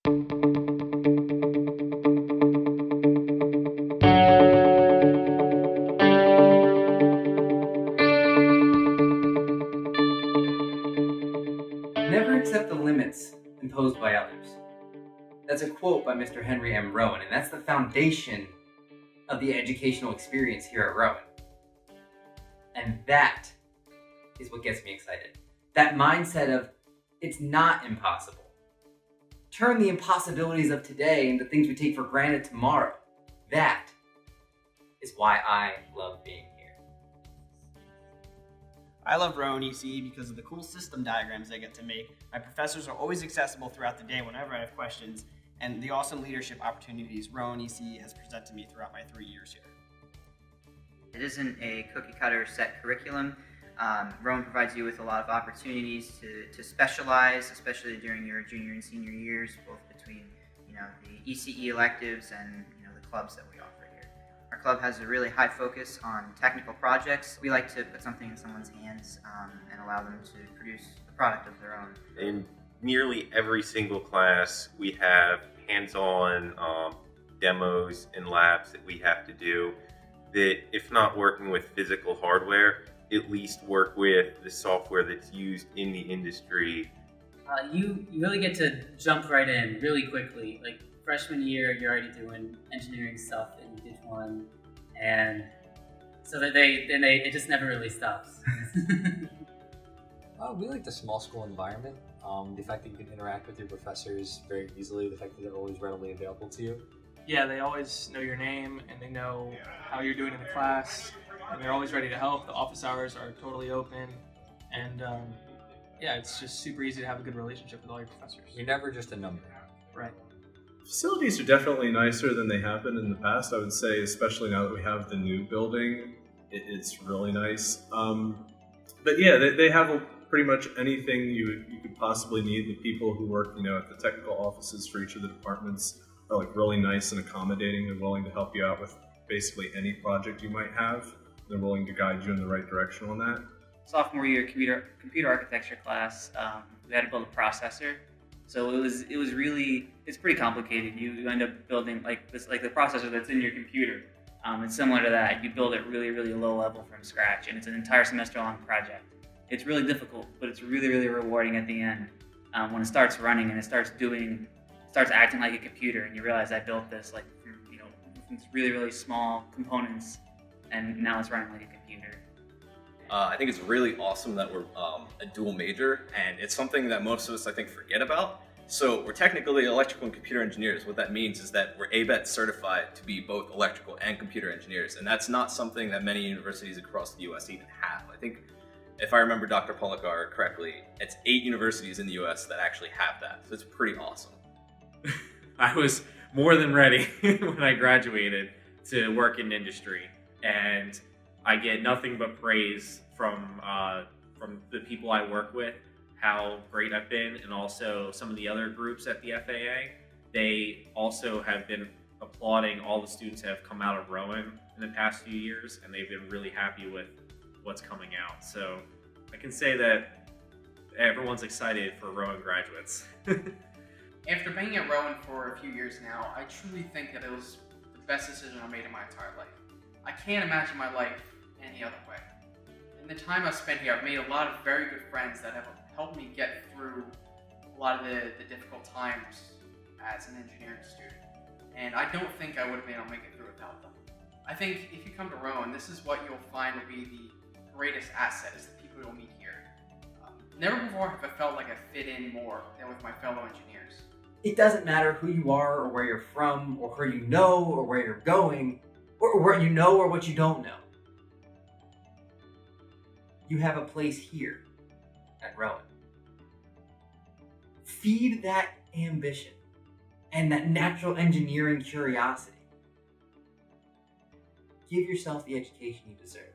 Never accept the limits imposed by others. That's a quote by Mr. Henry M. Rowan, and that's the foundation of the educational experience here at Rowan. And that is what gets me excited. That mindset of it's not impossible. Turn the impossibilities of today into things we take for granted tomorrow. That is why I love being here. I love Rowan ECE because of the cool system diagrams I get to make. My professors are always accessible throughout the day whenever I have questions, and the awesome leadership opportunities Rowan ECE has presented to me throughout my 3 years here. It isn't a cookie-cutter set curriculum. Rowan provides you with a lot of opportunities to specialize, especially during your junior and senior years, both between the ECE electives and the clubs that we offer here. Our club has a really high focus on technical projects. We like to put something in someone's hands and allow them to produce a product of their own. In nearly every single class, we have hands-on demos and labs that we have to do that, if not working with physical hardware, at least work with the software that's used in the industry. You really get to jump right in really quickly. Like freshman year, you're already doing engineering stuff in Dig 1, and so that it just never really stops. We like the small school environment. The fact that you can interact with your professors very easily, the fact that they're always readily available to you. Yeah, they always know your name and they know how you're doing in the class, and they're always ready to help. The office hours are totally open, and it's just super easy to have a good relationship with all your professors. You're never just a number. Right. Facilities are definitely nicer than they have been in the past, I would say, especially now that we have the new building. It's really nice. But yeah, they have pretty much anything you could possibly need. The people who work, at the technical offices for each of the departments are really nice and accommodating. They're willing to help you out with basically any project you might have. They're willing to guide you in the right direction on that. Sophomore year computer architecture class, we had to build a processor. So it's pretty complicated. You end up building the processor that's in your computer. It's similar to that. You build it really, really low level from scratch, and it's an entire semester long project. It's really difficult, but it's really, really rewarding at the end when it starts running and it starts acting like a computer, and you realize I built this from really, really small components, and now it's running like a computer. I think it's really awesome that we're a dual major, and it's something that most of us, I think, forget about. So we're technically electrical and computer engineers. What that means is that we're ABET certified to be both electrical and computer engineers, and that's not something that many universities across the U.S. even have. I think, if I remember Dr. Polakar correctly, it's 8 universities in the U.S. that actually have that, so it's pretty awesome. I was more than ready when I graduated to work in industry, and I get nothing but praise from the people I work with, how great I've been, and also some of the other groups at the FAA. They also have been applauding all the students that have come out of Rowan in the past few years, and they've been really happy with what's coming out. So I can say that everyone's excited for Rowan graduates. After being at Rowan for a few years now, I truly think that it was the best decision I made in my entire life. I can't imagine my life any other way. In the time I've spent here, I've made a lot of very good friends that have helped me get through a lot of the difficult times as an engineering student. And I don't think I would have been able to make it through without them. I think if you come to Rowan, this is what you'll find will be the greatest asset, is the people you'll meet here. Never before have I felt like I fit in more than with my fellow engineers. It doesn't matter who you are or where you're from or who you know or where you're going or what you know or what you don't know. You have a place here at Rowan. Feed that ambition and that natural engineering curiosity. Give yourself the education you deserve.